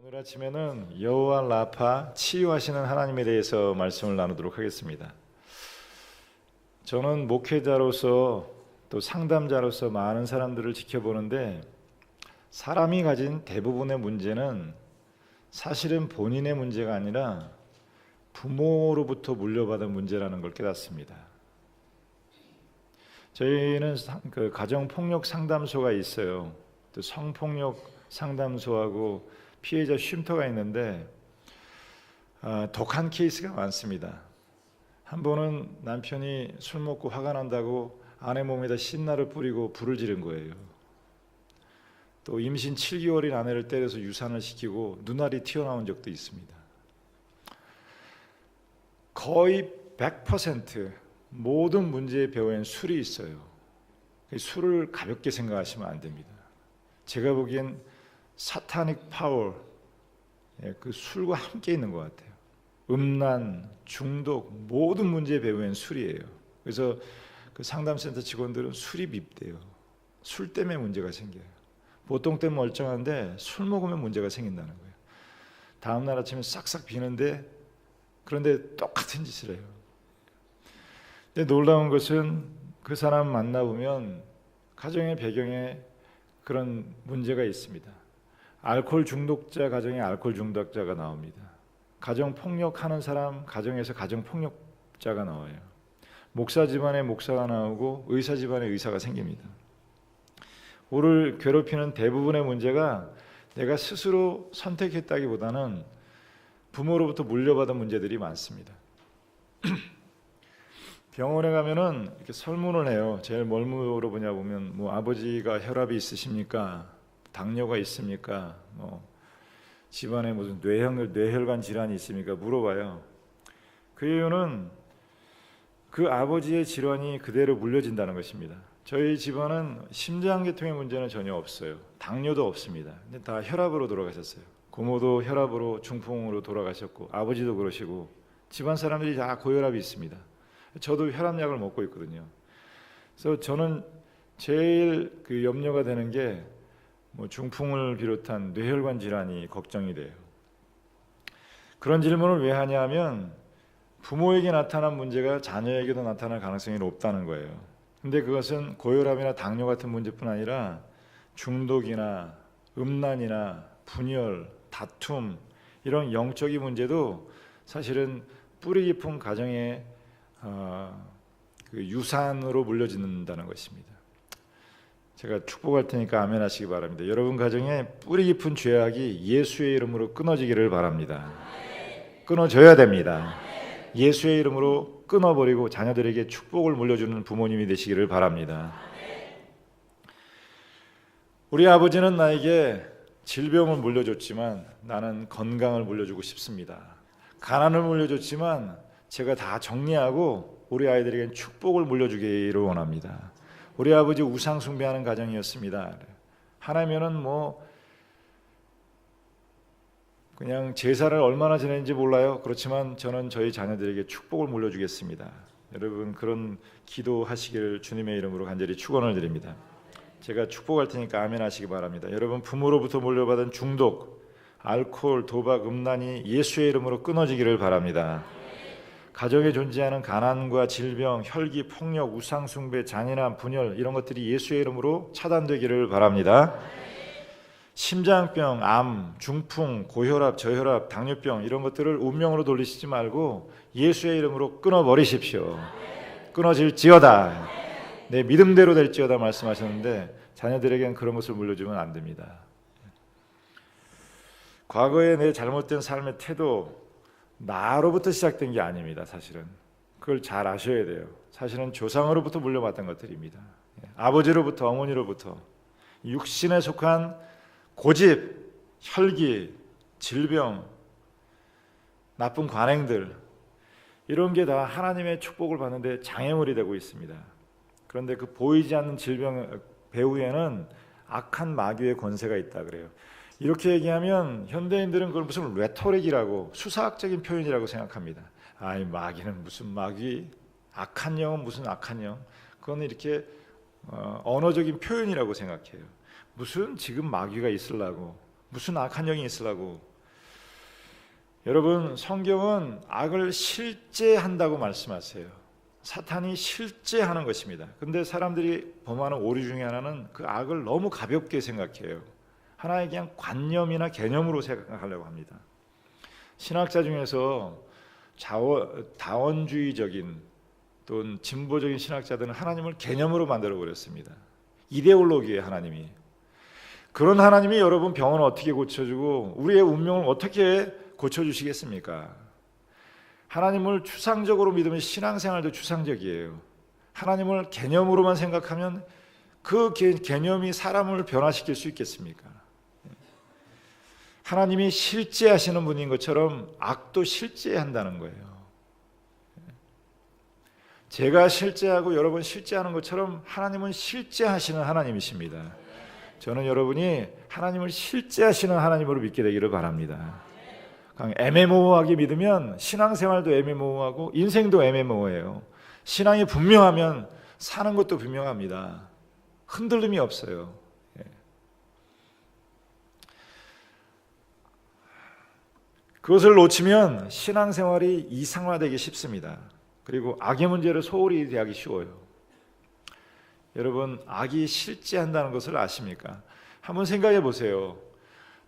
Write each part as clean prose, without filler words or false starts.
오늘 아침에는 여호와 라파 치유하시는 하나님에 대해서 말씀을 나누도록 하겠습니다. 저는 목회자로서 또 상담자로서 많은 사람들을 지켜보는데 사람이 가진 대부분의 문제는 사실은 본인의 문제가 아니라 부모로부터 물려받은 문제라는 걸 깨닫습니다. 저희는 가정폭력 상담소가 있어요. 또 성폭력 상담소하고 피해자 쉼터가 있는데 독한 케이스가 많습니다. 한 번은 남편이 술 먹고 화가 난다고 아내 몸에다 신나를 뿌리고 불을 지른 거예요. 또 임신 7개월인 아내를 때려서 유산을 시키고 눈알이 튀어나온 적도 있습니다. 거의 100% 모든 문제의 배후엔 술이 있어요. 술을 가볍게 생각하시면 안 됩니다. 제가 보기엔 사타닉 파워, 그 술과 함께 있는 것 같아요. 음란, 중독, 모든 문제의 배후엔 술이에요. 그래서 그 상담센터 직원들은 술이 밉대요. 술 때문에 문제가 생겨요. 보통 때는 멀쩡한데 술 먹으면 문제가 생긴다는 거예요. 다음날 아침에 싹싹 비는데 그런데 똑같은 짓을 해요. 근데 놀라운 것은 그 사람 만나보면 가정의 배경에 그런 문제가 있습니다. 알코올 중독자 가정에 알코올 중독자가 나옵니다. 가정 폭력하는 사람 가정에서 가정 폭력자가 나와요. 목사 집안에 목사가 나오고 의사 집안에 의사가 생깁니다. 우리를 괴롭히는 대부분의 문제가 내가 스스로 선택했다기보다는 부모로부터 물려받은 문제들이 많습니다. 병원에 가면은 이렇게 설문을 해요. 제일 뭘 물어보냐 보면 뭐 아버지가 혈압이 있으십니까? 당뇨가 있습니까? 뭐 집안에 무슨 뇌혈관 질환이 있습니까? 물어봐요. 그 이유는 그 아버지의 질환이 그대로 물려진다는 것입니다. 저희 집안은 심장계통의 문제는 전혀 없어요. 당뇨도 없습니다. 근데 다 혈압으로 돌아가셨어요. 고모도 혈압으로 중풍으로 돌아가셨고 아버지도 그러시고 집안 사람들이 다 고혈압이 있습니다. 저도 혈압약을 먹고 있거든요. 그래서 저는 제일 그 염려가 되는 게 뭐 중풍을 비롯한 뇌혈관 질환이 걱정이 돼요. 그런 질문을 왜 하냐면 부모에게 나타난 문제가 자녀에게도 나타날 가능성이 높다는 거예요. 근데 그것은 고혈압이나 당뇨 같은 문제뿐 아니라 중독이나 음란이나 분열, 다툼 이런 영적인 문제도 사실은 뿌리 깊은 가정의 그 유산으로 물려진다는 것입니다. 제가 축복할 테니까 아멘 하시기 바랍니다. 여러분 가정에 뿌리 깊은 죄악이 예수의 이름으로 끊어지기를 바랍니다. 끊어져야 됩니다. 예수의 이름으로 끊어버리고 자녀들에게 축복을 물려주는 부모님이 되시기를 바랍니다. 우리 아버지는 나에게 질병을 물려줬지만 나는 건강을 물려주고 싶습니다. 가난을 물려줬지만 제가 다 정리하고 우리 아이들에겐 축복을 물려주기를 원합니다. 우리 아버지 우상 숭배하는 가정이었습니다. 하나면은 뭐 그냥 제사를 얼마나 지냈는지 몰라요. 그렇지만 저는 저희 자녀들에게 축복을 물려주겠습니다. 여러분 그런 기도하시기를 주님의 이름으로 간절히 축원을 드립니다. 제가 축복할 테니까 아멘 하시기 바랍니다. 여러분 부모로부터 물려받은 중독, 알코올, 도박, 음란이 예수의 이름으로 끊어지기를 바랍니다. 가정에 존재하는 가난과 질병, 혈기, 폭력, 우상숭배, 잔인함, 분열 이런 것들이 예수의 이름으로 차단되기를 바랍니다. 심장병, 암, 중풍, 고혈압, 저혈압, 당뇨병 이런 것들을 운명으로 돌리시지 말고 예수의 이름으로 끊어버리십시오. 끊어질지어다. 내 믿음대로 될지어다 말씀하셨는데 자녀들에게는 그런 것을 물려주면 안 됩니다. 과거에 내 잘못된 삶의 태도 나로부터 시작된 게 아닙니다. 사실은 그걸 잘 아셔야 돼요. 사실은 조상으로부터 물려받던 것들입니다. 아버지로부터 어머니로부터 육신에 속한 고집, 혈기, 질병, 나쁜 관행들 이런 게 다 하나님의 축복을 받는데 장애물이 되고 있습니다. 그런데 그 보이지 않는 질병 배후에는 악한 마귀의 권세가 있다 그래요. 이렇게 얘기하면 현대인들은 그걸 무슨 레토릭이라고 수사학적인 표현이라고 생각합니다. 아이 마귀는 무슨 마귀, 악한 영은 무슨 악한 영, 그건 이렇게 언어적인 표현이라고 생각해요. 무슨 지금 마귀가 있으려고, 무슨 악한 영이 있으려고 여러분, 성경은 악을 실제한다고 말씀하세요. 사탄이 실제하는 것입니다. 근데 사람들이 범하는 오류 중에 하나는 그 악을 너무 가볍게 생각해요. 하나의 그냥 관념이나 개념으로 생각하려고 합니다. 신학자 중에서 다원주의적인 또는 진보적인 신학자들은 하나님을 개념으로 만들어 버렸습니다. 이데올로기의 하나님이. 그런 하나님이 여러분 병을 어떻게 고쳐주고 우리의 운명을 어떻게 고쳐주시겠습니까? 하나님을 추상적으로 믿으면 신앙생활도 추상적이에요. 하나님을 개념으로만 생각하면 그 개념이 사람을 변화시킬 수 있겠습니까? 하나님이 실제하시는 분인 것처럼 악도 실제한다는 거예요. 제가 실제하고 여러분 실제하는 것처럼 하나님은 실제하시는 하나님이십니다. 저는 여러분이 하나님을 실제하시는 하나님으로 믿게 되기를 바랍니다. 그냥 애매모호하게 믿으면 신앙생활도 애매모호하고 인생도 애매모호해요. 신앙이 분명하면 사는 것도 분명합니다. 흔들림이 없어요. 그것을 놓치면 신앙생활이 이상화되기 쉽습니다. 그리고 악의 문제를 소홀히 대하기 쉬워요. 여러분, 악이 실제한다는 것을 아십니까? 한번 생각해 보세요.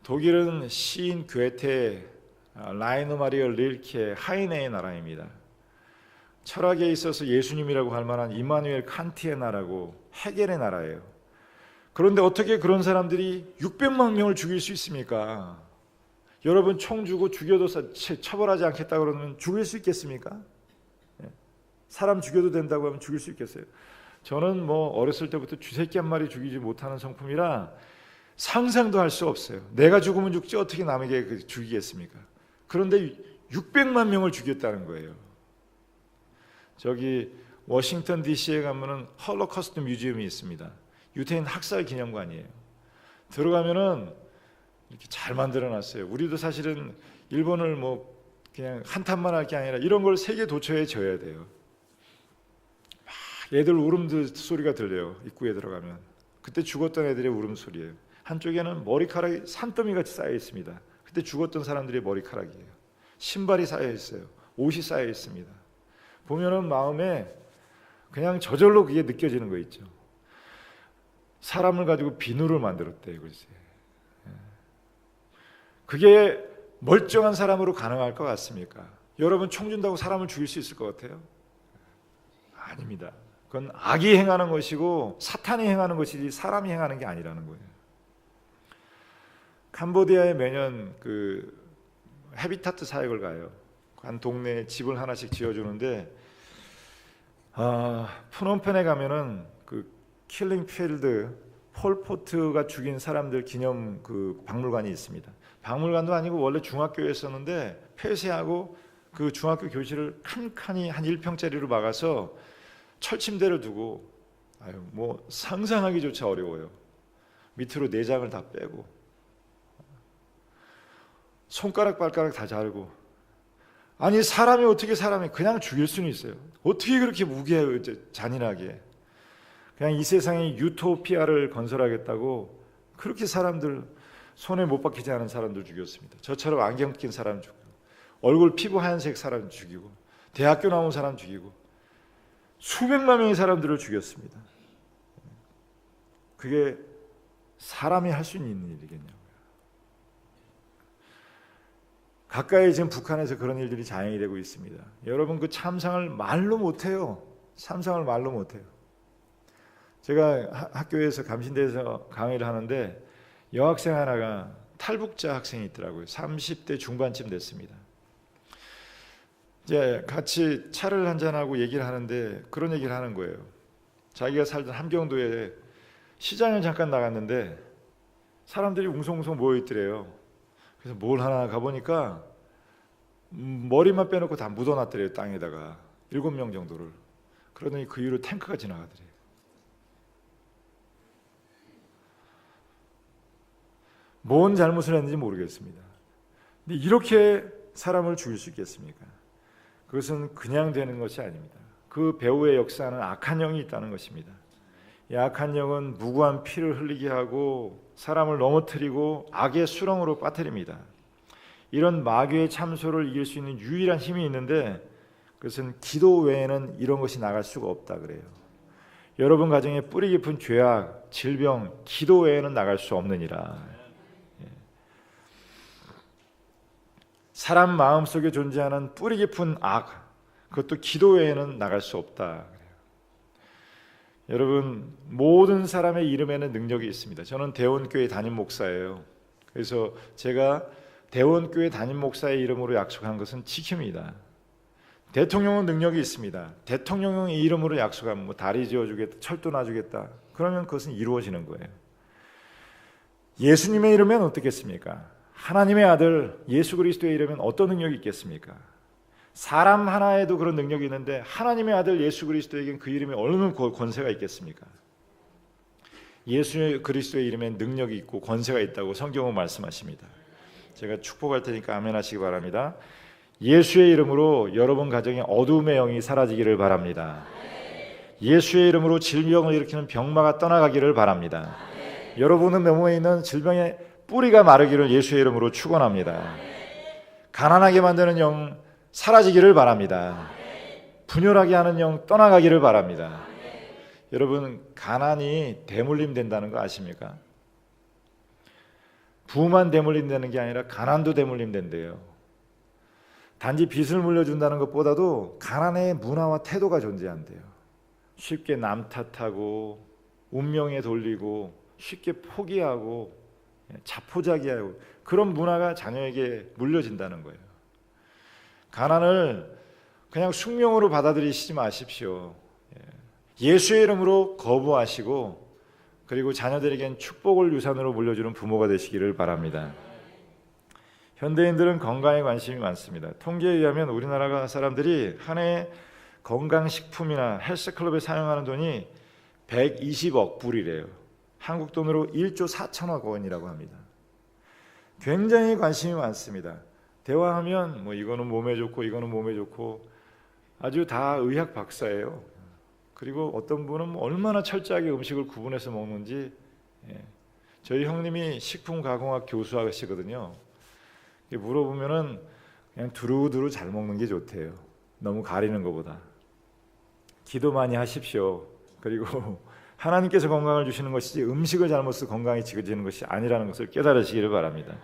독일은 시인 괴테, 라이너 마리아 릴케, 하이네의 나라입니다. 철학에 있어서 예수님이라고 할 만한 이마누엘 칸트의 나라고 헤겔의 나라예요. 그런데 어떻게 그런 사람들이 600만 명을 죽일 수 있습니까? 여러분, 총 주고 죽여도 처벌하지 않겠다 그러면 죽일 수 있겠습니까? 사람 죽여도 된다고 하면 죽일 수 있겠어요? 저는 어렸을 때부터 쥐새끼 한 마리 죽이지 못하는 성품이라 상상도 할 수 없어요. 내가 죽으면 죽지 어떻게 남에게 죽이겠습니까? 그런데 600만 명을 죽였다는 거예요. 저기 워싱턴 DC에 가면은 홀로코스트 뮤지엄이 있습니다. 유태인 학살 기념관이에요. 들어가면은 이렇게 잘 만들어놨어요. 우리도 사실은 일본을 그냥 한탄만 할 게 아니라 이런 걸 세계 도처에 져야 돼요. 애들 울음소리가 들려요. 입구에 들어가면. 그때 죽었던 애들의 울음소리예요. 한쪽에는 머리카락이 산더미같이 쌓여 있습니다. 그때 죽었던 사람들의 머리카락이에요. 신발이 쌓여 있어요. 옷이 쌓여 있습니다. 보면은 마음에 그냥 저절로 그게 느껴지는 거 있죠. 사람을 가지고 비누를 만들었대요. 글쎄. 그게 멀쩡한 사람으로 가능할 것 같습니까? 여러분, 총 준다고 사람을 죽일 수 있을 것 같아요? 아닙니다. 그건 악이 행하는 것이고 사탄이 행하는 것이지 사람이 행하는 게 아니라는 거예요. 캄보디아에 매년 헤비타트 사역을 가요. 한 동네에 집을 하나씩 지어주는데 프놈펜에 가면은 킬링 필드 폴포트가 죽인 사람들 기념 박물관이 있습니다. 박물관도 아니고 원래 중학교였었는데 폐쇄하고 그 중학교 교실을 칸칸이 한 1평짜리로 막아서 철침대를 두고 상상하기조차 어려워요. 밑으로 내장을 다 빼고 손가락 발가락 다 자르고. 아니, 사람이 어떻게 사람이 그냥 죽일 수는 있어요? 어떻게 그렇게 잔인하게 그냥 이 세상에 유토피아를 건설하겠다고 그렇게 사람들 손에 못 박히지 않은 사람들 죽였습니다. 저처럼 안경 낀 사람 죽이고, 얼굴 피부 하얀색 사람 죽이고, 대학교 나온 사람 죽이고, 수백만 명의 사람들을 죽였습니다. 그게 사람이 할 수 있는 일이겠냐고요. 가까이 지금 북한에서 그런 일들이 자행이 되고 있습니다. 여러분, 그 참상을 말로 못해요. 참상을 말로 못해요. 제가 학교에서 감신대에서 강의를 하는데 여학생 하나가 탈북자 학생이 있더라고요. 30대 중반쯤 됐습니다. 이제 같이 차를 한잔하고 얘기를 하는데 그런 얘기를 하는 거예요. 자기가 살던 함경도에 시장을 잠깐 나갔는데 사람들이 웅성웅성 모여있더래요. 그래서 뭘 하나 가보니까 머리만 빼놓고 다 묻어놨더래요. 땅에다가 7명 정도를. 그러더니 그 위로 탱크가 지나가더래요. 뭔 잘못을 했는지 모르겠습니다. 근데 이렇게 사람을 죽일 수 있겠습니까? 그것은 그냥 되는 것이 아닙니다. 그 배후의 역사는 악한 영이 있다는 것입니다. 이 악한 영은 무고한 피를 흘리게 하고 사람을 넘어뜨리고 악의 수렁으로 빠뜨립니다. 이런 마귀의 참소를 이길 수 있는 유일한 힘이 있는데 그것은 기도 외에는 이런 것이 나갈 수가 없다 그래요. 여러분 가정에 뿌리 깊은 죄악, 질병, 기도 외에는 나갈 수 없느니라. 사람 마음속에 존재하는 뿌리 깊은 악, 그것도 기도 외에는 나갈 수 없다. 여러분, 모든 사람의 이름에는 능력이 있습니다. 저는 대원교회 담임 목사예요. 그래서 제가 대원교회 담임 목사의 이름으로 약속한 것은 지킵니다. 대통령은 능력이 있습니다. 대통령의 이름으로 약속하면 뭐 다리 지어주겠다, 철도 놔주겠다, 그러면 그것은 이루어지는 거예요. 예수님의 이름엔 어떻겠습니까? 하나님의 아들 예수 그리스도의 이름엔 어떤 능력이 있겠습니까? 사람 하나에도 그런 능력이 있는데 하나님의 아들 예수 그리스도에겐 그 이름에 어느 권세가 있겠습니까? 예수 그리스도의 이름엔 능력이 있고 권세가 있다고 성경은 말씀하십니다. 제가 축복할 테니까 아멘 하시기 바랍니다. 예수의 이름으로 여러분 가정의 어둠의 영이 사라지기를 바랍니다. 예수의 이름으로 질병을 일으키는 병마가 떠나가기를 바랍니다. 여러분의 몸에 있는 질병의 뿌리가 마르기를 예수의 이름으로 축원합니다. 가난하게 만드는 영 사라지기를 바랍니다. 분열하게 하는 영 떠나가기를 바랍니다. 여러분, 가난이 대물림 된다는 거 아십니까? 부만 대물림 되는 게 아니라 가난도 대물림 된대요. 단지 빚을 물려준다는 것보다도 가난의 문화와 태도가 존재한대요. 쉽게 남 탓하고 운명에 돌리고 쉽게 포기하고 자포자기하고 그런 문화가 자녀에게 물려진다는 거예요. 가난을 그냥 숙명으로 받아들이시지 마십시오. 예수의 이름으로 거부하시고 그리고 자녀들에겐 축복을 유산으로 물려주는 부모가 되시기를 바랍니다. 현대인들은 건강에 관심이 많습니다. 통계에 의하면 우리나라 사람들이 한 해 건강식품이나 헬스클럽에 사용하는 돈이 120억 불이래요. 한국 돈으로 1조 4천억 원이라고 합니다. 굉장히 관심이 많습니다. 대화하면 뭐 이거는 몸에 좋고 이거는 몸에 좋고 아주 다 의학 박사예요. 그리고 어떤 분은 뭐 얼마나 철저하게 음식을 구분해서 먹는지, 저희 형님이 식품가공학 교수하시거든요. 물어보면은 그냥 두루두루 잘 먹는 게 좋대요. 너무 가리는 것보다. 기도 많이 하십시오. 그리고 하나님께서 건강을 주시는 것이지 음식을 잘못 써서 건강이 지켜지는 것이 아니라는 것을 깨달으시기를 바랍니다.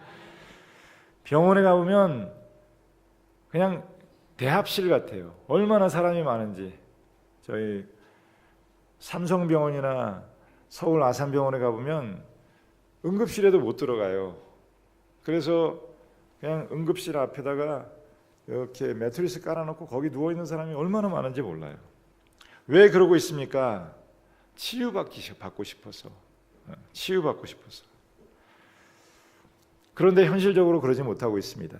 병원에 가보면 그냥 대합실 같아요. 얼마나 사람이 많은지. 저희 삼성병원이나 서울 아산병원에 가보면 응급실에도 못 들어가요. 그래서 그냥 응급실 앞에다가 이렇게 매트리스 깔아놓고 거기 누워있는 사람이 얼마나 많은지 몰라요. 왜 그러고 있습니까? 치유받고 싶어서. 치유받고 싶어서. 그런데 현실적으로 그러지 못하고 있습니다.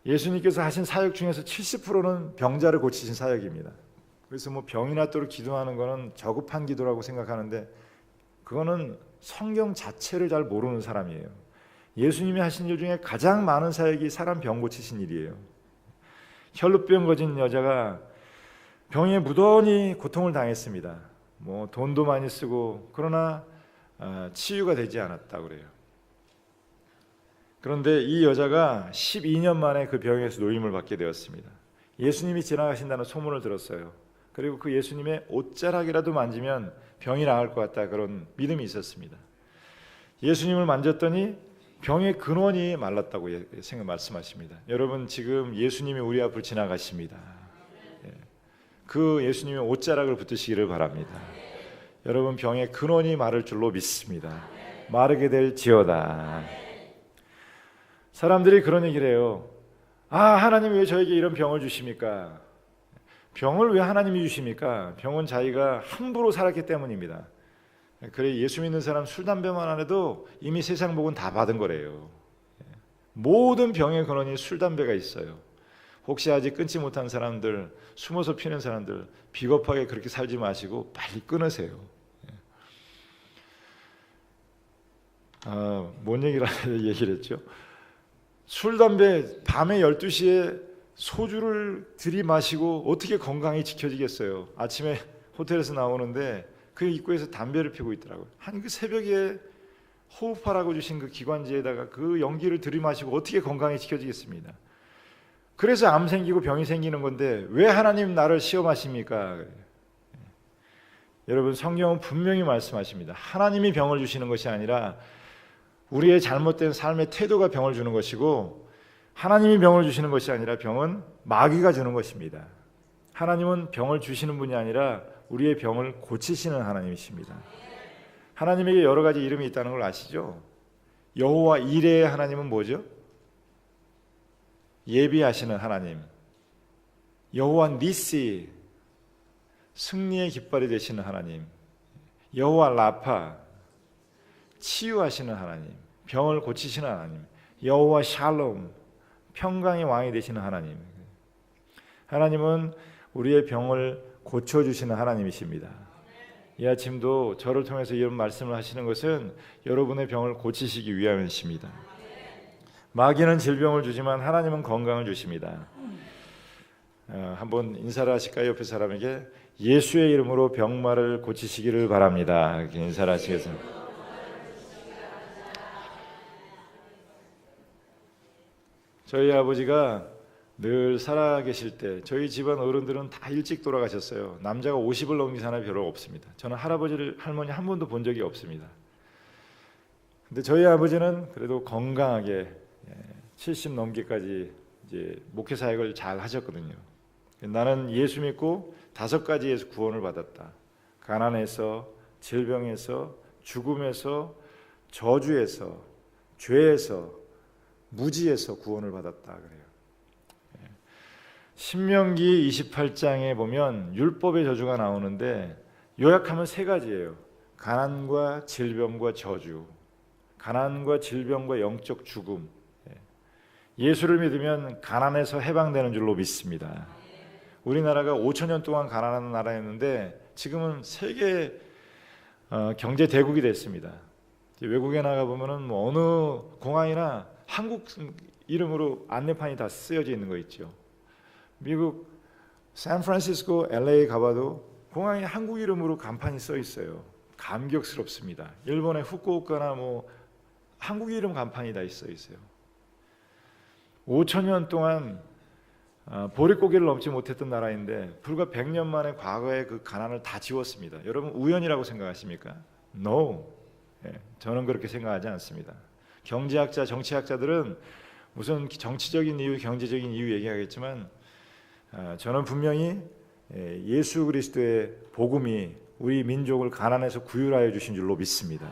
예수님께서 하신 사역 중에서 70%는 병자를 고치신 사역입니다. 그래서 뭐 병이 낫도록 기도하는 거는 저급한 기도라고 생각하는데 그거는 성경 자체를 잘 모르는 사람이에요. 예수님이 하신 일 중에 가장 많은 사역이 사람 병 고치신 일이에요. 혈루병 거진 여자가 병에 무던히 고통을 당했습니다. 뭐 돈도 많이 쓰고 그러나 치유가 되지 않았다 그래요. 그런데 이 여자가 12년 만에 그 병에서 노임을 받게 되었습니다. 예수님이 지나가신다는 소문을 들었어요. 그리고 그 예수님의 옷자락이라도 만지면 병이 나을 것 같다 그런 믿음이 있었습니다. 예수님을 만졌더니 병의 근원이 말랐다고 말씀하십니다. 여러분, 지금 예수님이 우리 앞을 지나가십니다. 그 예수님의 옷자락을 붙드시기를 바랍니다. 여러분, 병의 근원이 마를 줄로 믿습니다. 마르게 될지어다. 사람들이 그런 얘기를 해요. 하나님이 왜 저에게 이런 병을 주십니까? 병을 왜 하나님이 주십니까? 병은 자기가 함부로 살았기 때문입니다. 그래, 예수 믿는 사람 술, 담배만 안 해도 이미 세상 복은 다 받은 거래요. 모든 병의 근원이 술, 담배가 있어요. 혹시 아직 끊지 못한 사람들, 숨어서 피는 사람들, 비겁하게 그렇게 살지 마시고 빨리 끊으세요. 뭔 얘기를 했죠? 술, 담배 밤에 12시에 소주를 들이마시고 어떻게 건강이 지켜지겠어요? 아침에 호텔에서 나오는데 그 입구에서 담배를 피우고 있더라고요. 한 그 새벽에 호흡하라고 주신 그 기관지에다가 그 연기를 들이마시고 어떻게 건강히 지켜지겠습니다. 그래서 암 생기고 병이 생기는 건데 왜 하나님 나를 시험하십니까? 여러분, 성경은 분명히 말씀하십니다. 하나님이 병을 주시는 것이 아니라 우리의 잘못된 삶의 태도가 병을 주는 것이고, 하나님이 병을 주시는 것이 아니라 병은 마귀가 주는 것입니다. 하나님은 병을 주시는 분이 아니라 우리의 병을 고치시는 하나님이십니다. 하나님에게 여러 가지 이름이 있다는 걸 아시죠? 여호와 이레의 하나님은 뭐죠? 예비하시는 하나님. 여호와 니시, 승리의 깃발이 되시는 하나님. 여호와 라파, 치유하시는 하나님, 병을 고치시는 하나님. 여호와 샬롬, 평강의 왕이 되시는 하나님. 하나님은 우리의 병을 고쳐주시는 하나님이십니다. 이 아침도 저를 통해서 이런 말씀을 하시는 것은 여러분의 병을 고치시기 위함이십니다. 마귀는 질병을 주지만 하나님은 건강을 주십니다. 한번 인사를 하실까요? 옆에 사람에게 예수의 이름으로 병마를 고치시기를 바랍니다. 이렇게 인사를 하시겠습니다. 저희 아버지가 늘 살아계실 때 저희 집안 어른들은 다 일찍 돌아가셨어요. 남자가 50을 넘긴 사람이 별로 없습니다. 저는 할머니 한 번도 본 적이 없습니다. 근데 저희 아버지는 그래도 건강하게 70 넘기까지 이제 목회 사역을 잘 하셨거든요. 나는 예수 믿고 5가지에서 구원을 받았다. 가난에서, 질병에서, 죽음에서, 저주에서, 죄에서, 무지에서 구원을 받았다 그래요. 신명기 28장에 보면 율법의 저주가 나오는데 요약하면 3가지예요. 가난과 질병과 저주, 가난과 질병과 영적 죽음. 예수를 믿으면 가난에서 해방되는 줄로 믿습니다. 우리나라가 5,000년 동안 가난한 나라였는데 지금은 세계 경제 대국이 됐습니다. 외국에 나가 보면은 뭐 어느 공항이나 한국 이름으로 안내판이 다 쓰여져 있는 거 있죠. 미국 샌프란시스코, LA 가봐도 공항에 한국 이름으로 간판이 써 있어요. 감격스럽습니다. 일본의 후쿠오카나 뭐 한국 이름 간판이 다 있어요. 5,000년 동안 보릿고개를 넘지 못했던 나라인데 불과 100년 만에 과거의 그 가난을 다 지웠습니다. 여러분 우연이라고 생각하십니까? No. 저는 그렇게 생각하지 않습니다. 경제학자, 정치학자들은 무슨 정치적인 이유, 경제적인 이유 얘기하겠지만 저는 분명히 예수 그리스도의 복음이 우리 민족을 가난에서 구휼하여 주신 줄로 믿습니다.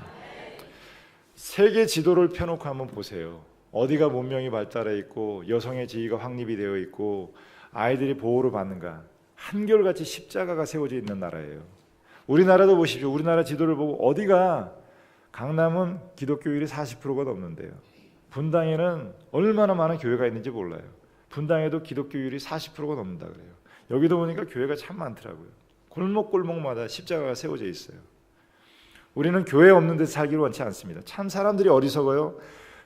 세계 지도를 펴놓고 한번 보세요. 어디가 문명이 발달해 있고 여성의 지위가 확립이 되어 있고 아이들이 보호를 받는가. 한결같이 십자가가 세워져 있는 나라예요. 우리나라도 보십시오. 우리나라 지도를 보고 어디가, 강남은 기독교율이 40%가 넘는데요. 분당에는 얼마나 많은 교회가 있는지 몰라요. 분당에도 기독교율이 40%가 넘는다 그래요. 여기도 보니까 교회가 참 많더라고요. 골목골목마다 십자가가 세워져 있어요. 우리는 교회 없는 데서 살기를 원치 않습니다. 참 사람들이 어리석어요.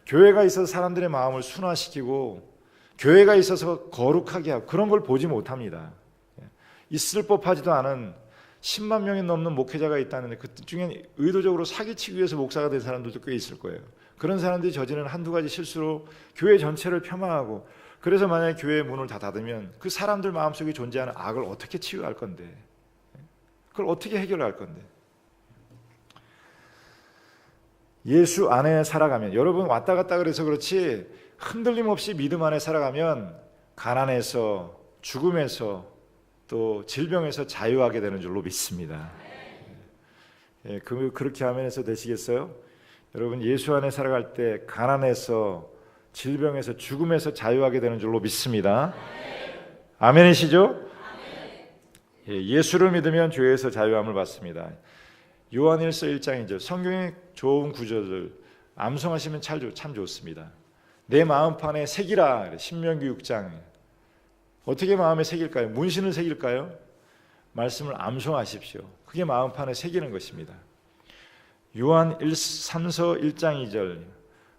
교회가 있어서 사람들의 마음을 순화시키고 교회가 있어서 거룩하게 하고 그런 걸 보지 못합니다. 있을 법하지도 않은 10만 명이 넘는 목회자가 있다는데 그 중에 의도적으로 사기치기 위해서 목사가 된 사람들도 꽤 있을 거예요. 그런 사람들이 저지르는 한두 가지 실수로 교회 전체를 폄하하고, 그래서 만약에 교회의 문을 다 닫으면 그 사람들 마음속에 존재하는 악을 어떻게 치유할 건데, 그걸 어떻게 해결할 건데. 예수 안에 살아가면, 여러분 왔다 갔다 그래서 그렇지 흔들림 없이 믿음 안에 살아가면 가난에서, 죽음에서, 또 질병에서 자유하게 되는 줄로 믿습니다. 그렇게 하면서 되시겠어요? 여러분 예수 안에 살아갈 때 가난에서, 질병에서, 죽음에서 자유하게 되는 줄로 믿습니다. 아멘이시죠? 예수를 믿으면 죄에서 자유함을 받습니다. 요한일서 1장이죠. 성경의 좋은 구절들 암송하시면 참 좋습니다. 내 마음판에 새기라. 신명기 6장. 어떻게 마음에 새길까요? 문신을 새길까요? 말씀을 암송하십시오. 그게 마음판에 새기는 것입니다. 요한 3서 1장 2절.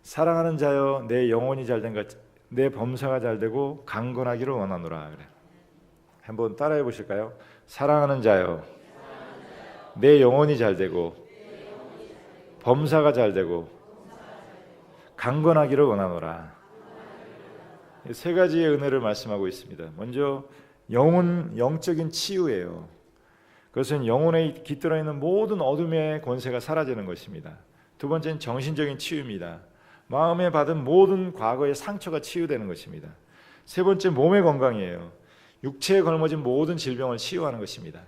사랑하는 자여 내 영혼이 잘된 것, 내 범사가 잘되고 강건하기를 원하노라. 그래. 한번 따라해 보실까요? 사랑하는 자여 내 영혼이 잘되고 범사가 잘되고 강건하기를 원하노라. 세 가지의 은혜를 말씀하고 있습니다. 먼저 영적인 치유예요. 그것은 영혼에 깃들어 있는 모든 어둠의 권세가 사라지는 것입니다. 두 번째는 정신적인 치유입니다. 마음에 받은 모든 과거의 상처가 치유되는 것입니다. 세 번째 몸의 건강이에요. 육체에 걸머진 모든 질병을 치유하는 것입니다.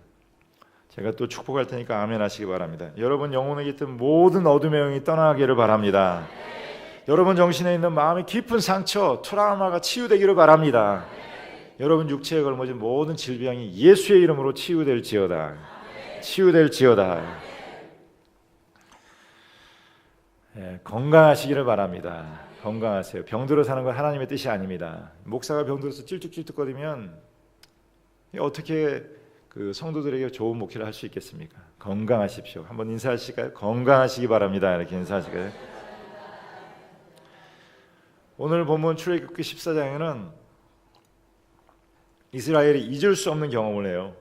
제가 또 축복할 테니까 아멘 하시기 바랍니다. 여러분 영혼에 깃든 모든 어둠의 영이 떠나기를 바랍니다. 여러분 정신에 있는 마음의 깊은 상처, 트라우마가 치유되기를 바랍니다. 여러분 육체에 걸머진 모든 질병이 예수의 이름으로 치유될지어다. 치유될지어다. 건강하시기를 바랍니다. 건강하세요. 병들어 사는 건 하나님의 뜻이 아닙니다. 목사가 병들어서 찔뚝찔뚝거리면 어떻게 그 성도들에게 좋은 목회를 할 수 있겠습니까? 건강하십시오. 한번 인사하실까요? 건강하시기 바랍니다. 이렇게 인사하실까요? 오늘 본문 출애굽기 14장에는 이스라엘이 잊을 수 없는 경험을 해요.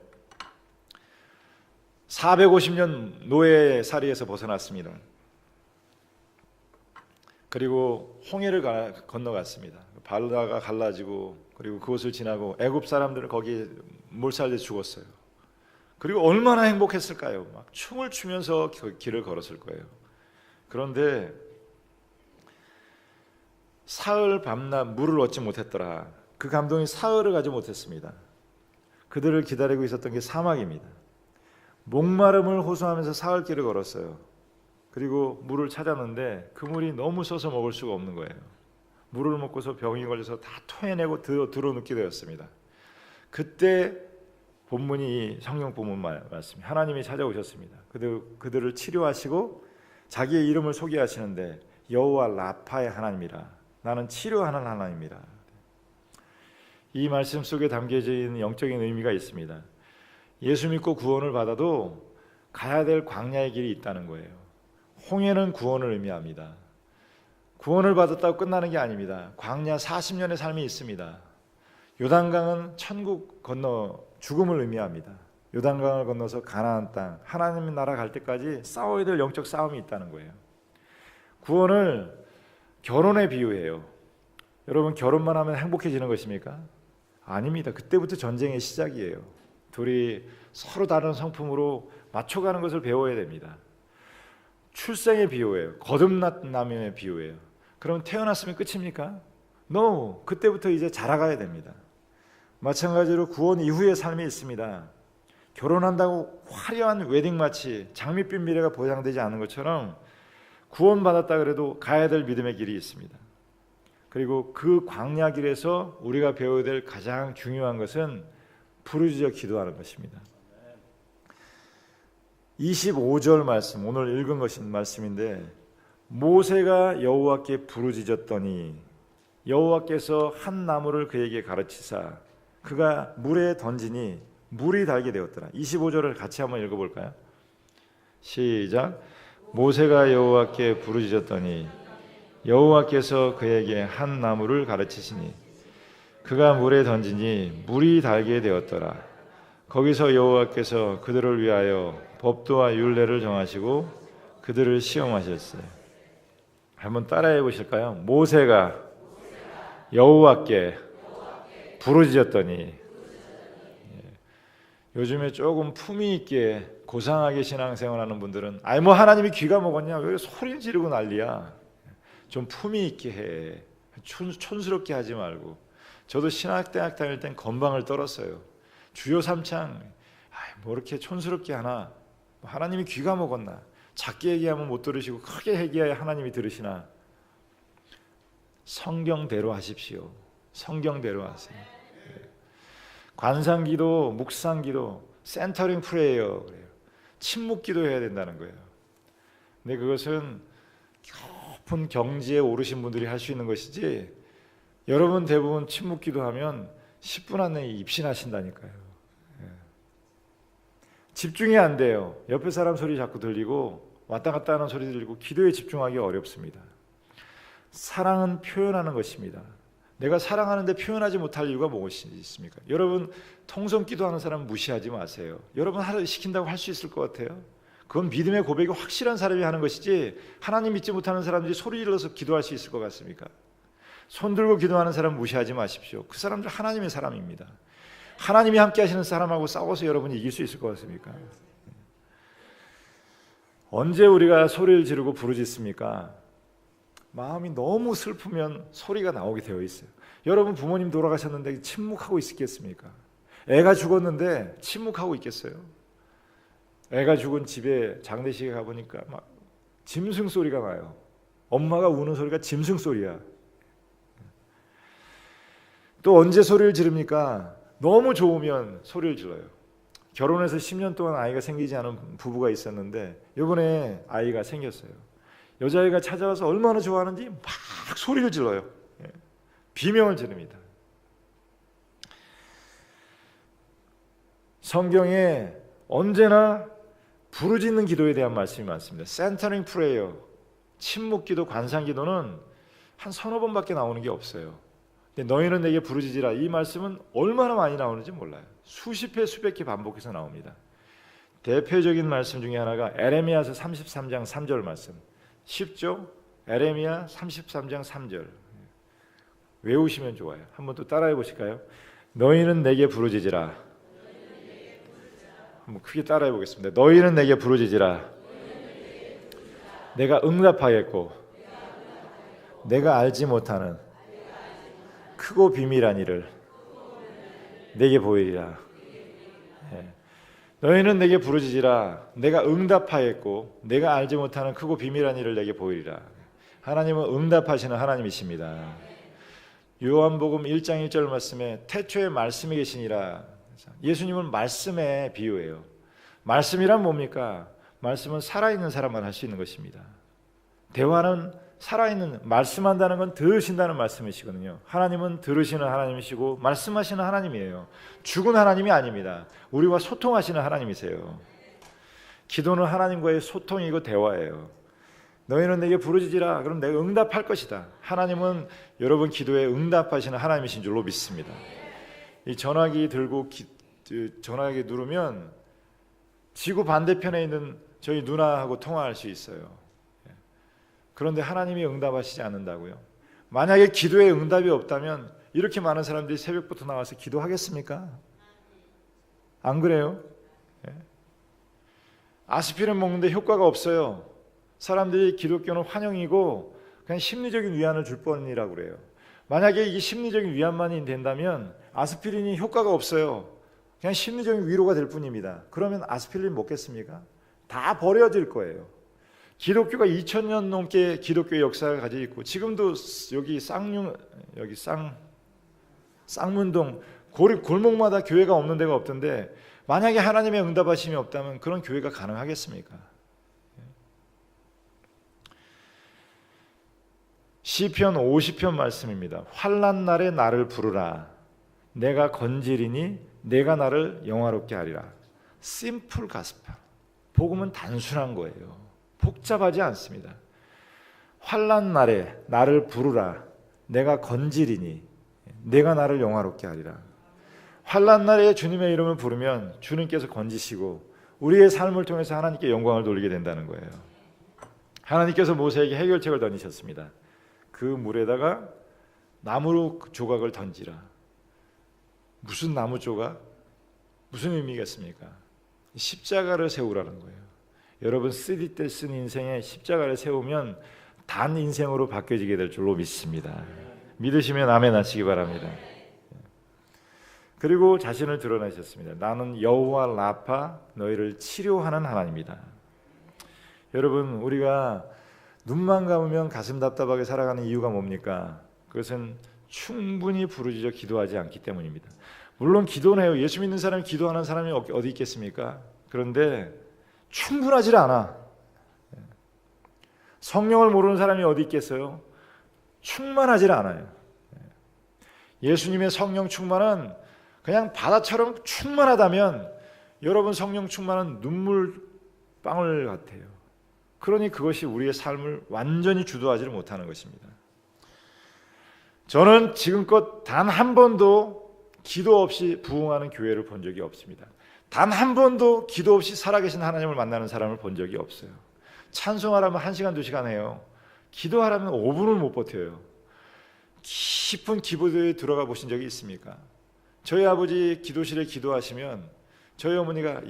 450년 노예살이에서 벗어났습니다. 그리고 홍해를 건너갔습니다. 바다가 갈라지고 그리고 그곳을 지나고 애굽 사람들은 거기에 몰살돼 죽었어요. 그리고 얼마나 행복했을까요? 막 춤을 추면서 길을 걸었을 거예요. 그런데 사흘 밤낮 물을 얻지 못했더라. 그 감동이 사흘을 가지 못했습니다. 그들을 기다리고 있었던 게 사막입니다. 목마름을 호소하면서 사흘 길을 걸었어요. 그리고 물을 찾았는데 그 물이 너무 써서 먹을 수가 없는 거예요. 물을 먹고서 병이 걸려서 다 토해내고 들어눕게 되었습니다. 그때 본문이 성경 본문 말씀이 하나님이 찾아오셨습니다. 그들을 치료하시고 자기의 이름을 소개하시는데 여호와 라파의 하나님이라, 나는 치료하는 하나님이라. 이 말씀 속에 담겨져 있는 영적인 의미가 있습니다. 예수 믿고 구원을 받아도 가야 될 광야의 길이 있다는 거예요. 홍해는 구원을 의미합니다. 구원을 받았다고 끝나는 게 아닙니다. 광야 40년의 삶이 있습니다. 요단강은 천국 건너 죽음을 의미합니다. 요단강을 건너서 가나안 땅, 하나님의 나라 갈 때까지 싸워야 될 영적 싸움이 있다는 거예요. 구원을 결혼에 비유해요. 여러분 결혼만 하면 행복해지는 것입니까? 아닙니다. 그때부터 전쟁의 시작이에요. 둘이 서로 다른 성품으로 맞춰가는 것을 배워야 됩니다. 출생의 비유예요. 거듭남의 비유예요. 그럼 태어났으면 끝입니까? No. 그때부터 이제 자라가야 됩니다. 마찬가지로 구원 이후의 삶이 있습니다. 결혼한다고 화려한 웨딩마치, 장밋빛 미래가 보장되지 않은 것처럼 구원받았다 그래도 가야 될 믿음의 길이 있습니다. 그리고 그 광야 길에서 우리가 배워야 될 가장 중요한 것은 부르짖어 기도하는 것입니다. 25절 말씀, 오늘 읽은 것인 말씀인데, 모세가 여호와께 부르짖었더니 여호와께서 한 나무를 그에게 가르치사 그가 물에 던지니 물이 달게 되었더라. 25절을 같이 한번 읽어볼까요? 시작. 모세가 여호와께 부르짖었더니 여호와께서 그에게 한 나무를 가르치시니 그가 물에 던지니 물이 달게 되었더라. 거기서 여호와께서 그들을 위하여 법도와 율례를 정하시고 그들을 시험하셨어요. 한번 따라해 보실까요? 모세가 여호와께 부르짖었더니. 요즘에 조금 품위 있게 고상하게 신앙생활하는 분들은 아이 뭐 하나님이 귀가 먹었냐, 왜 소리 지르고 난리야. 좀 품위 있게 해. 촌스럽게 하지 말고. 저도 신학대학 다닐 땐 건방을 떨었어요. 주요 삼창 뭐 이렇게 촌스럽게 하나, 하나님이 귀가 먹었나, 작게 얘기하면 못 들으시고 크게 얘기해야 하나님이 들으시나. 성경대로 하십시오. 성경대로 하세요. 관상기도, 묵상기도, 센터링 프레이어 그래요. 침묵기도 해야 된다는 거예요. 근데 그것은 깊은 경지에 오르신 분들이 할 수 있는 것이지, 여러분 대부분 침묵기도 하면 10분 안에 입신하신다니까요. 집중이 안 돼요. 옆에 사람 소리 자꾸 들리고 왔다 갔다 하는 소리 들리고 기도에 집중하기 어렵습니다. 사랑은 표현하는 것입니다. 내가 사랑하는데 표현하지 못할 이유가 무엇이 있습니까? 여러분 통성 기도하는 사람 무시하지 마세요. 여러분 시킨다고 할 수 있을 것 같아요? 그건 믿음의 고백이 확실한 사람이 하는 것이지 하나님 믿지 못하는 사람들이 소리 질러서 기도할 수 있을 것 같습니까? 손 들고 기도하는 사람 무시하지 마십시오. 그 사람들 하나님의 사람입니다. 하나님이 함께 하시는 사람하고 싸워서 여러분이 이길 수 있을 것 같습니까? 언제 우리가 소리를 지르고 부르짖습니까? 마음이 너무 슬프면 소리가 나오게 되어 있어요. 여러분 부모님 돌아가셨는데 침묵하고 있겠습니까? 애가 죽었는데 침묵하고 있겠어요? 애가 죽은 집에 장례식에 가보니까 막 짐승 소리가 나요. 엄마가 우는 소리가 짐승 소리야. 또 언제 소리를 지릅니까? 너무 좋으면 소리를 질러요. 결혼해서 10년 동안 아이가 생기지 않은 부부가 있었는데 이번에 아이가 생겼어요. 여자아이가 찾아와서 얼마나 좋아하는지 막 소리를 질러요. 비명을 지릅니다. 성경에 언제나 부르짖는 기도에 대한 말씀이 많습니다. 센터링 프레이어, 침묵 기도, 관상 기도는 한 서너 번밖에 나오는 게 없어요. 근데 너희는 내게 부르짖으라, 이 말씀은 얼마나 많이 나오는지 몰라요. 수십 회 수백 회 반복해서 나옵니다. 대표적인 말씀 중에 하나가 에레미야서 33장 3절 말씀. 쉽죠? 에레미야 33장 3절 외우시면 좋아요. 한번 또 따라해 보실까요? 너희는 내게 부르짖으라. 한번 크게 따라해 보겠습니다. 너희는 내게 부르짖으라. 내가 응답하겠고 내가 알지 못하는 크고 비밀한 일을 내게 보이리라. 너희는 내게 부르짖으라. 내가 응답하겠고 내가 알지 못하는 크고 비밀한 일을 내게 보이리라. 하나님은 응답하시는 하나님이십니다. 요한복음 1장 1절 말씀에 태초에 말씀이 계시니라. 예수님은 말씀의 비유예요. 말씀이란 뭡니까? 말씀은 살아있는 사람만 할 수 있는 것입니다. 대화는 살아있는, 말씀한다는 건 들으신다는 말씀이시거든요. 하나님은 들으시는 하나님이시고 말씀하시는 하나님이에요. 죽은 하나님이 아닙니다. 우리와 소통하시는 하나님이세요. 기도는 하나님과의 소통이고 대화예요. 너희는 내게 부르짖으라. 그럼 내가 응답할 것이다. 하나님은 여러분 기도에 응답하시는 하나님이신 줄로 믿습니다. 이 전화기 들고 전화기 누르면 지구 반대편에 있는 저희 누나하고 통화할 수 있어요. 그런데 하나님이 응답하시지 않는다고요? 만약에 기도에 응답이 없다면 이렇게 많은 사람들이 새벽부터 나와서 기도하겠습니까? 안 그래요? 아스피린 먹는데 효과가 없어요. 사람들이 기독교는 환영이고 그냥 심리적인 위안을 줄 뿐이라고 그래요. 만약에 이게 심리적인 위안만이 된다면 아스피린이 효과가 없어요. 그냥 심리적인 위로가 될 뿐입니다. 그러면 아스피린 먹겠습니까? 다 버려질 거예요. 기독교가 2000년 넘게 기독교의 역사를 가지고 있고 지금도 여기 쌍문동 골목마다 교회가 없는 데가 없던데 만약에 하나님의 응답하심이 없다면 그런 교회가 가능하겠습니까? 시편 50편 말씀입니다. 환난 날에 나를 부르라. 내가 건지리니 내가 나를 영화롭게 하리라. 심플 가스펠. 복음은 단순한 거예요. 복잡하지 않습니다. 환난 날에 나를 부르라. 내가 건지리니 내가 나를 영화롭게 하리라. 환난 날에 주님의 이름을 부르면 주님께서 건지시고 우리의 삶을 통해서 하나님께 영광을 돌리게 된다는 거예요. 하나님께서 모세에게 해결책을 던지셨습니다. 그 물에다가 나무 조각을 던지라. 무슨 나무 조각? 무슨 의미겠습니까? 십자가를 세우라는 거예요. 여러분 쓰리 때 쓴 인생에 십자가를 세우면 단 인생으로 바뀌어지게 될 줄로 믿습니다. 믿으시면 아멘 하시기 바랍니다. 그리고 자신을 드러내셨습니다. 나는 여호와 라파 너희를 치료하는 하나님이다. 여러분 우리가 눈만 감으면 가슴 답답하게 살아가는 이유가 뭡니까? 그것은 충분히 부르짖어 기도하지 않기 때문입니다. 물론 기도는 해요. 예수 믿는 사람이 기도하는 사람이 어디 있겠습니까? 그런데 충분하지 않아. 성령을 모르는 사람이 어디 있겠어요? 충만하지 않아요. 예수님의 성령 충만은 그냥 바다처럼 충만하다면 여러분 성령 충만은 눈물방울 같아요. 그러니 그것이 우리의 삶을 완전히 주도하지를 못하는 것입니다. 저는 지금껏 단 한 번도 기도 없이 부흥하는 교회를 본 적이 없습니다. 단 한 번도 기도 없이 살아계신 하나님을 만나는 사람을 본 적이 없어요. 찬송하라면 1시간 2시간 해요. 기도하라면 5분을 못 버텨요. 깊은 기도에 들어가 보신 적이 있습니까? 저희 아버지 기도실에 기도하시면 저희 어머니가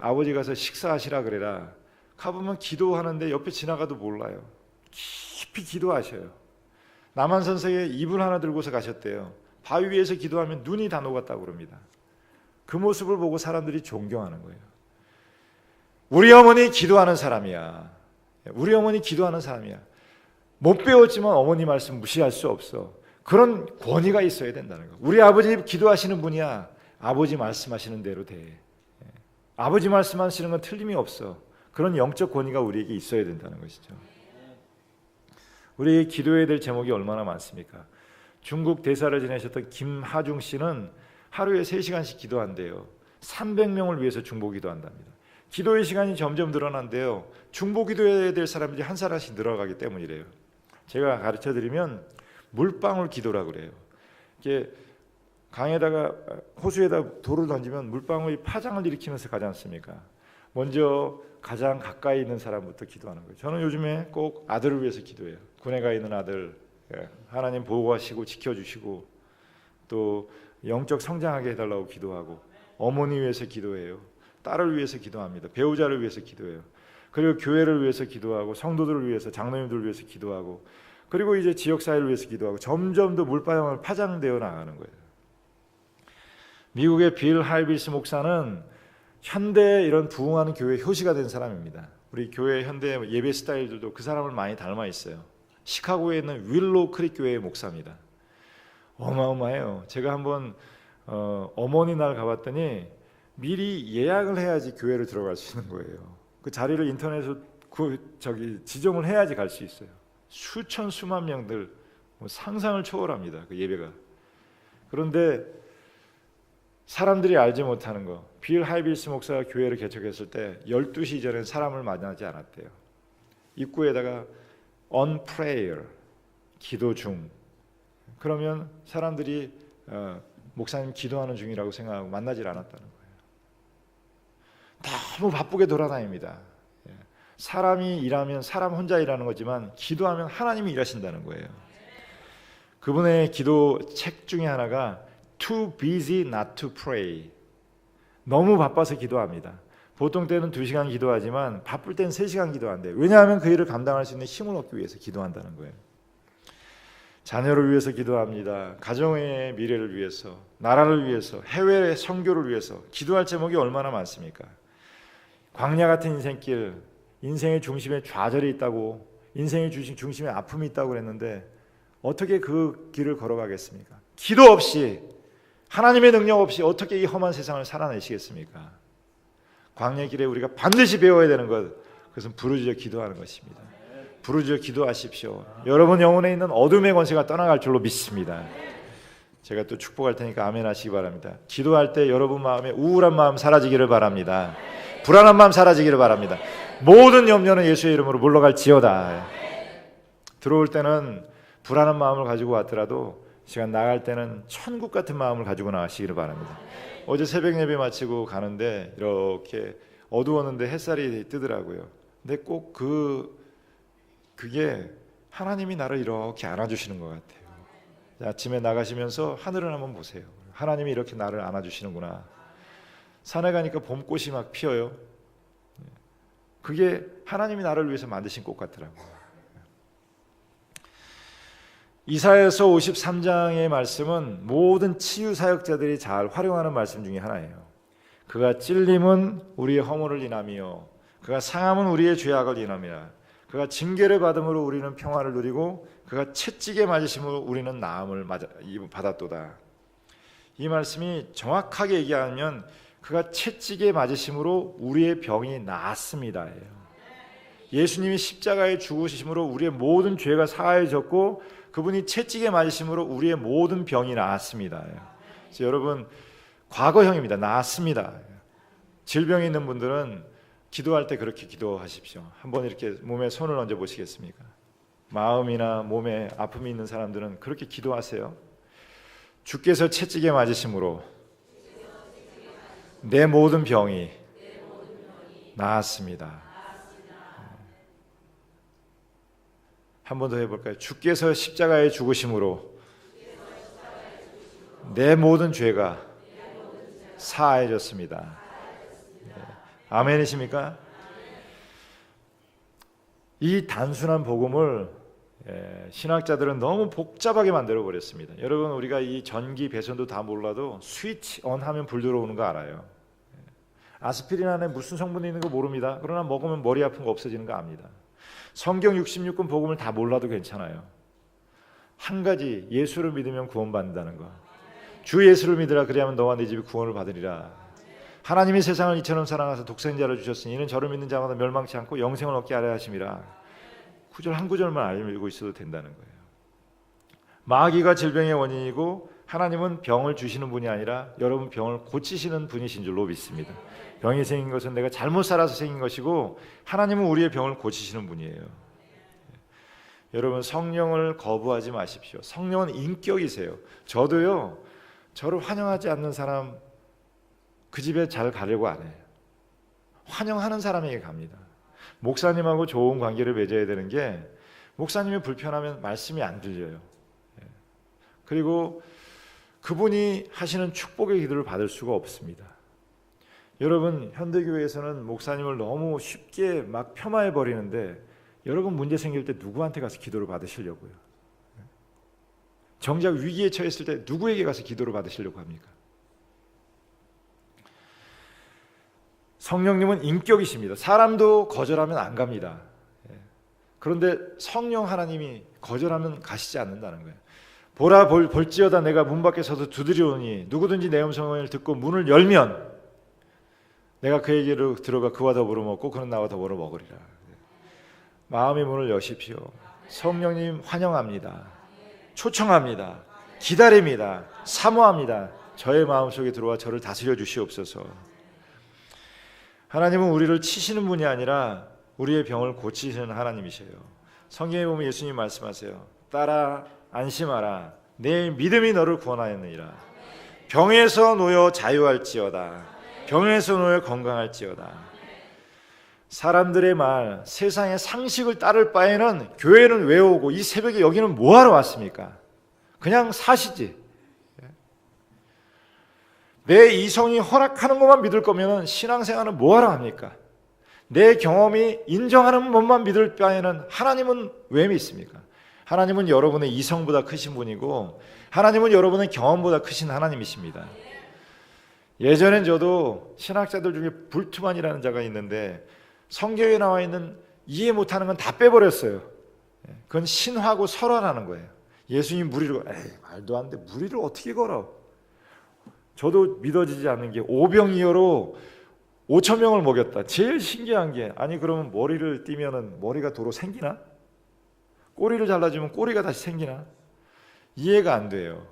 아버지 가서 식사하시라 그래라. 가보면 기도하는데 옆에 지나가도 몰라요. 깊이 기도하셔요. 남한 선생의 이불 하나 들고서 가셨대요. 바위 위에서 기도하면 눈이 다 녹았다고 그럽니다. 그 모습을 보고 사람들이 존경하는 거예요. 우리 어머니 기도하는 사람이야. 우리 어머니 기도하는 사람이야. 못 배웠지만 어머니 말씀 무시할 수 없어. 그런 권위가 있어야 된다는 거. 우리 아버지 기도하시는 분이야. 아버지 말씀하시는 대로 돼. 아버지 말씀하시는 건 틀림이 없어. 그런 영적 권위가 우리에게 있어야 된다는 것이죠. 우리 기도해야 될 제목이 얼마나 많습니까? 중국 대사를 지내셨던 김하중 씨는 하루에 3시간씩 기도한대요. 300명을 위해서 중보 기도한답니다. 기도의 시간이 점점 늘어난대요. 중보 기도해야 될 사람들이 한 사람씩 늘어가기 때문이래요. 제가 가르쳐드리면 물방울 기도라고 그래요. 이게 강에다가 호수에다 돌을 던지면 물방울이 파장을 일으키면서 가지 않습니까? 먼저 가장 가까이 있는 사람부터 기도하는 거예요. 저는 요즘에 꼭 아들을 위해서 기도해요. 군에 가 있는 아들, 하나님 보호하시고 지켜주시고 또 영적 성장하게 해달라고 기도하고, 어머니 위해서 기도해요. 딸을 위해서 기도합니다. 배우자를 위해서 기도해요. 그리고 교회를 위해서 기도하고, 성도들을 위해서, 장로님들을 위해서 기도하고, 그리고 이제 지역사회를 위해서 기도하고, 점점 더 물방울 파장되어 나가는 거예요. 미국의 빌 하이빌스 목사는 현대 이런 부흥하는 교회 효시가 된 사람입니다. 우리 교회 현대 예배 스타일들도 그 사람을 많이 닮아 있어요. 시카고에 있는 윌로우 크릭 교회의 목사입니다. 어마어마해요. 제가 한번 어머니 날 가봤더니 미리 예약을 해야지 교회를 들어갈 수 있는 거예요. 그 자리를 인터넷으로 지정을 해야지 갈 수 있어요. 수천 수만 명들, 상상을 초월합니다. 그 예배가. 그런데 사람들이 알지 못하는 거, 빌 하이빌스 목사가 교회를 개척했을 때 12시 전엔 사람을 만나지 않았대요. 입구에다가 on prayer, 기도 중. 그러면 사람들이 목사님 기도하는 중이라고 생각하고 만나질 않았다는 거예요. 너무 바쁘게 돌아다닙니다. 사람이 일하면 사람 혼자 일하는 거지만 기도하면 하나님이 일하신다는 거예요. 그분의 기도 책 중에 하나가 Too busy not to pray. 너무 바빠서 기도합니다. 보통 때는 2시간 기도하지만 바쁠 때는 3시간 기도한대요. 왜냐하면 그 일을 감당할 수 있는 힘을 얻기 위해서 기도한다는 거예요. 자녀를 위해서 기도합니다. 가정의 미래를 위해서, 나라를 위해서, 해외 선교를 위해서 기도할 제목이 얼마나 많습니까? 광야 같은 인생길, 인생의 중심에 좌절이 있다고, 인생의 중심에 아픔이 있다고 그랬는데 어떻게 그 길을 걸어가겠습니까? 기도 없이, 하나님의 능력 없이 어떻게 이 험한 세상을 살아내시겠습니까? 광야의 길에 우리가 반드시 배워야 되는 것, 그것은 부르짖어 기도하는 것입니다. 부르짖어 기도하십시오. 여러분 영혼에 있는 어둠의 권세가 떠나갈 줄로 믿습니다. 제가 또 축복할 테니까 아멘 하시기 바랍니다. 기도할 때 여러분 마음에 우울한 마음 사라지기를 바랍니다. 불안한 마음 사라지기를 바랍니다. 모든 염려는 예수의 이름으로 물러갈지어다. 들어올 때는 불안한 마음을 가지고 왔더라도 시간 나갈 때는 천국 같은 마음을 가지고 나가시기를 바랍니다. 어제 새벽 예배 마치고 가는데 이렇게 어두웠는데 햇살이 뜨더라고요. 근데 꼭 그게 하나님이 나를 이렇게 안아주시는 것 같아요. 아침에 나가시면서 하늘을 한번 보세요. 하나님이 이렇게 나를 안아주시는구나. 산에 가니까 봄꽃이 막 피어요. 그게 하나님이 나를 위해서 만드신 꽃 같더라고요. 이사야서 53장의 말씀은 모든 치유 사역자들이 잘 활용하는 말씀 중에 하나예요. 그가 찔림은 우리의 허물을 인하며 그가 상함은 우리의 죄악을 인하며 그가 징계를 받음으로 우리는 평화를 누리고 그가 채찍에 맞으심으로 우리는 나음을 받았도다. 이 말씀이 정확하게 얘기하면 그가 채찍에 맞으심으로 우리의 병이 나았습니다. 예수님이 십자가에 죽으심으로 우리의 모든 죄가 사하여졌고 그분이 채찍에 맞으심으로 우리의 모든 병이 나았습니다. 그래서 여러분 과거형입니다. 나았습니다. 질병이 있는 분들은 기도할 때 그렇게 기도하십시오. 한번 이렇게 몸에 손을 얹어 보시겠습니까? 마음이나 몸에 아픔이 있는 사람들은 그렇게 기도하세요. 주께서 채찍에 맞으심으로 내 모든 병이 나았습니다. 한 번 더 해볼까요? 주께서 십자가에 죽으심으로 내 모든 죄가 사해졌습니다. 아멘이십니까? 이 단순한 복음을 신학자들은 너무 복잡하게 만들어 버렸습니다. 여러분, 우리가 이 전기 배선도 다 몰라도 스위치 on 하면 불 들어오는 거 알아요. 아스피린 안에 무슨 성분이 있는 거 모릅니다. 그러나 먹으면 머리 아픈 거 없어지는 거 압니다. 성경 66권 복음을 다 몰라도 괜찮아요. 한 가지, 예수를 믿으면 구원받는다는 거. 주 예수를 믿으라, 그리하면 너와 네 집이 구원을 받으리라. 하나님이 세상을 이처럼 사랑하사 독생자를 주셨으니 이는 저를 믿는 자마다 멸망치 않고 영생을 얻게 하려 하심이라. 구절 한 구절만 알고 있어도 된다는 거예요. 마귀가 질병의 원인이고 하나님은 병을 주시는 분이 아니라 여러분 병을 고치시는 분이신 줄로 믿습니다. 병이 생긴 것은 내가 잘못 살아서 생긴 것이고 하나님은 우리의 병을 고치시는 분이에요. 여러분, 성령을 거부하지 마십시오. 성령은 인격이세요. 저도요, 저를 환영하지 않는 사람 그 집에 잘 가려고 안 해요. 환영하는 사람에게 갑니다. 목사님하고 좋은 관계를 맺어야 되는 게, 목사님이 불편하면 말씀이 안 들려요. 그리고 그분이 하시는 축복의 기도를 받을 수가 없습니다. 여러분, 현대교회에서는 목사님을 너무 쉽게 막 폄하해 버리는데, 여러분 문제 생길 때 누구한테 가서 기도를 받으시려고요? 정작 위기에 처했을 때 누구에게 가서 기도를 받으시려고 합니까? 성령님은 인격이십니다. 사람도 거절하면 안 갑니다. 그런데 성령 하나님이 거절하면 가시지 않는다는 거예요. 보라 볼지어다 내가 문 밖에 서서 두드리오니 누구든지 내 음성을 듣고 문을 열면 내가 그에게로 들어가 그와 더불어 먹고 그는 나와 더불어 먹으리라. 마음의 문을 여십시오. 성령님 환영합니다. 초청합니다. 기다립니다. 사모합니다. 저의 마음속에 들어와 저를 다스려 주시옵소서. 하나님은 우리를 치시는 분이 아니라 우리의 병을 고치시는 하나님이세요. 성경에 보면 예수님 말씀하세요. 따라 안심하라. 내 믿음이 너를 구원하였느니라. 병에서 놓여 자유할지어다. 병에서 놓여 건강할지어다. 사람들의 말, 세상의 상식을 따를 바에는 교회는 왜 오고 이 새벽에 여기는 뭐하러 왔습니까? 그냥 사시지. 내 이성이 허락하는 것만 믿을 거면 신앙생활은 뭐하러 합니까? 내 경험이 인정하는 것만 믿을 바에는 하나님은 왜 믿습니까? 하나님은 여러분의 이성보다 크신 분이고 하나님은 여러분의 경험보다 크신 하나님이십니다. 예전엔 저도 신학자들 중에 불투만이라는 자가 있는데 성경에 나와 있는 이해 못하는 건 다 빼버렸어요. 그건 신화고 설화라는 거예요. 예수님 무리를, 말도 안 돼. 무리를 어떻게 걸어? 저도 믿어지지 않는 게 오병이어로 5,000명을 먹였다. 제일 신기한 게, 아니 그러면 머리를 띄면은 머리가 도로 생기나? 꼬리를 잘라주면 꼬리가 다시 생기나? 이해가 안 돼요.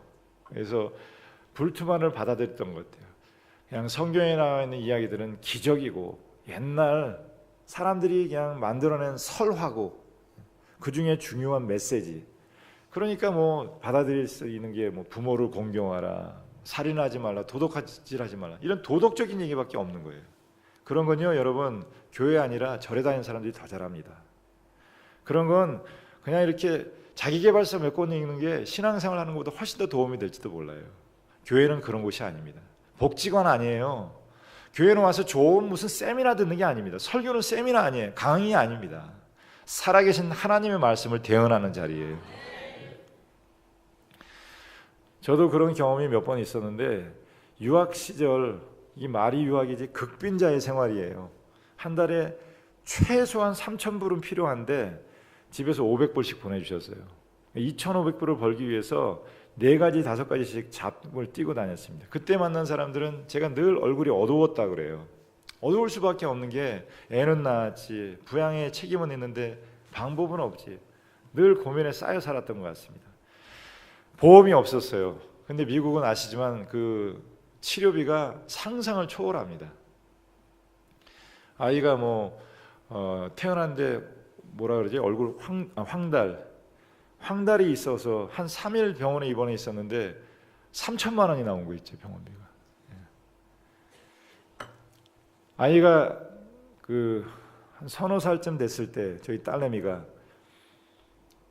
그래서 불투만을 받아들였던 것 같아요. 그냥 성경에 나와 있는 이야기들은 기적이고 옛날 사람들이 그냥 만들어낸 설화고 그 중에 중요한 메시지. 그러니까 뭐 받아들일 수 있는 게 뭐 부모를 공경하라, 살인하지 말라, 도덕질하지 말라, 이런 도덕적인 얘기밖에 없는 거예요. 그런 건요, 여러분, 교회 아니라 절에 다니는 사람들이 다 잘합니다. 그런 건 그냥 이렇게 자기계발서 몇 권 읽는 게 신앙생활 하는 것보다 훨씬 더 도움이 될지도 몰라요. 교회는 그런 곳이 아닙니다. 복지관 아니에요. 교회는 와서 좋은 무슨 세미나 듣는 게 아닙니다. 설교는 세미나 아니에요. 강의 아닙니다. 살아계신 하나님의 말씀을 대언하는 자리예요. 저도 그런 경험이 몇 번 있었는데, 유학 시절, 이 말이 유학이지 극빈자의 생활이에요. 한 달에 최소한 3,000불은 필요한데 집에서 500불씩 보내주셨어요. 2,500불을 벌기 위해서 4가지, 5가지씩 잡을 띄고 다녔습니다. 그때 만난 사람들은 제가 늘 얼굴이 어두웠다 그래요. 어두울 수밖에 없는 게 애는 낳았지, 부양에 책임은 있는데 방법은 없지. 늘 고민에 쌓여 살았던 것 같습니다. 보험이 없었어요. 근데 미국은 아시지만 그 치료비가 상상을 초월합니다. 아이가 태어났는데 뭐라 그러지? 얼굴 황달이 있어서 한 3일 병원에 입원해 있었는데 3,000만 원이 나온 거 있죠, 병원비가. 아이가 한 서너 살쯤 됐을 때 저희 딸내미가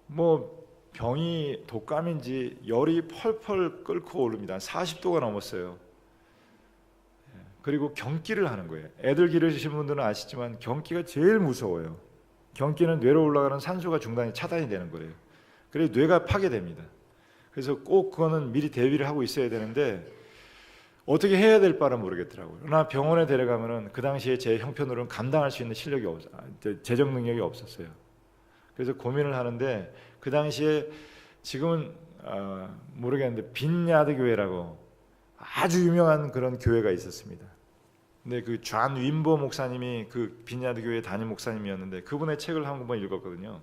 뭐 병이 독감인지 열이 펄펄 끓고 오릅니다. 40도가 넘었어요. 그리고 경기를 하는 거예요. 애들 기르시는 분들은 아시지만 경기가 제일 무서워요. 경기는 뇌로 올라가는 산소가 차단이 되는 거예요. 그래서 뇌가 파괴됩니다. 그래서 꼭 그거는 미리 대비를 하고 있어야 되는데 어떻게 해야 될 바를 모르겠더라고요. 그러나 병원에 데려가면은 그 당시에 제 형편으로는 감당할 수 있는 재정 능력이 없었어요. 그래서 고민을 하는데 그 당시에 지금은 모르겠는데 빈야드 교회라고 아주 유명한 그런 교회가 있었습니다. 근데 그 존 윈버 목사님이 그 빈야드 교회 담임 목사님이었는데 그분의 책을 한번 읽었거든요.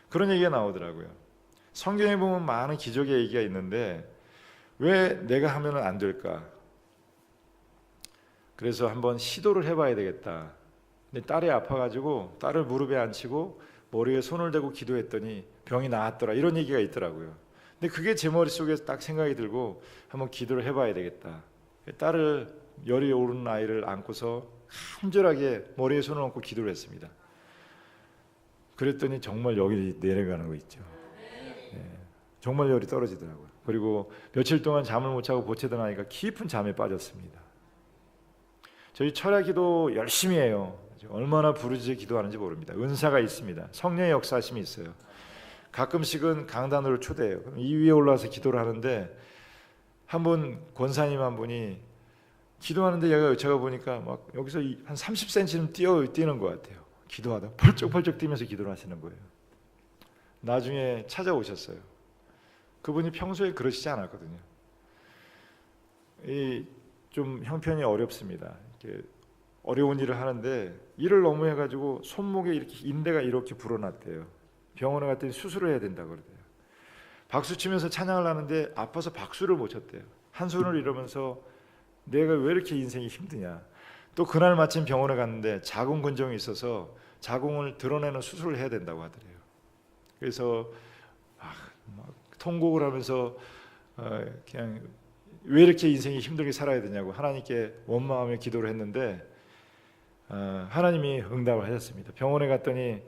그런 얘기가 나오더라고요. 성경에 보면 많은 기적의 얘기가 있는데 왜 내가 하면은 안 될까? 그래서 한번 시도를 해봐야 되겠다. 근데 딸이 아파가지고 딸을 무릎에 앉히고 머리에 손을 대고 기도했더니 병이 나았더라. 이런 얘기가 있더라고요. 근데 그게 제 머릿속에 딱 생각이 들고 한번 기도를 해봐야 되겠다. 딸을 열이 오르는 아이를 안고서 간절하게 머리에 손을 얹고 기도를 했습니다. 그랬더니 정말 열이 내려가는 거 있죠. 정말 열이 떨어지더라고요. 그리고 며칠 동안 잠을 못 자고 보채던 아이가 깊은 잠에 빠졌습니다. 저희 철야 기도 열심히 해요. 얼마나 부르짖어 기도하는지 모릅니다. 은사가 있습니다. 성령의 역사하심이 있어요. 가끔씩은 강단으로 초대해요. 이 위에 올라와서 기도를 하는데 한 분 권사님 한 분이 기도하는데 제가 보니까 막 여기서 한 30cm는 뛰는 것 같아요. 기도하다 펄쩍펄쩍 뛰면서 기도를 하시는 거예요. 나중에 찾아오셨어요. 그분이 평소에 그러시지 않았거든요. 좀 형편이 어렵습니다. 이렇게 어려운 일을 하는데 일을 너무 해가지고 손목에 이렇게 인대가 이렇게 불어났대요. 병원에 갔더니 수술을 해야 된다고 그러대요. 박수 치면서 찬양을 하는데 아파서 박수를 못 쳤대요. 한 손을 이러면서 내가 왜 이렇게 인생이 힘드냐. 또 그날 마침 병원에 갔는데 자궁 근종이 있어서 자궁을 드러내는 수술을 해야 된다고 하더래요. 그래서 막 통곡을 하면서 그냥 왜 이렇게 인생이 힘들게 살아야 되냐고 하나님께 원망하며 기도를 했는데 하나님이 응답을 하셨습니다. 병원에 갔더니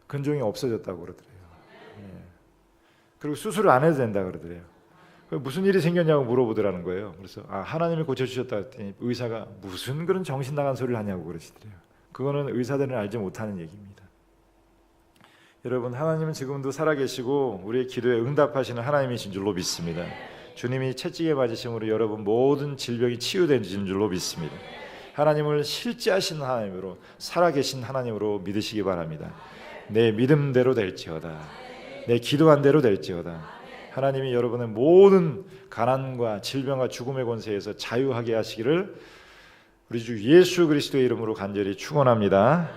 근종이 없어졌다고 그러더래요. 그리고 수술을 안 해도 된다고 그러더래요. 무슨 일이 생겼냐고 물어보더라는 거예요. 그래서 하나님이 고쳐주셨다 했더니 의사가 무슨 그런 정신 나간 소리를 하냐고 그러시더래요. 그거는 의사들은 알지 못하는 얘기입니다. 여러분, 하나님은 지금도 살아계시고 우리의 기도에 응답하시는 하나님이신 줄로 믿습니다. 주님이 채찍에 맞으심으로 여러분 모든 질병이 치유된 줄로 믿습니다. 하나님을 실제하신 하나님으로 살아계신 하나님으로 믿으시기 바랍니다. 내 믿음대로 될지어다. 내 기도한 대로 될지어다. 하나님이 여러분의 모든 가난과 질병과 죽음의 권세에서 자유하게 하시기를 우리 주 예수 그리스도의 이름으로 간절히 축원합니다.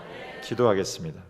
기도하겠습니다.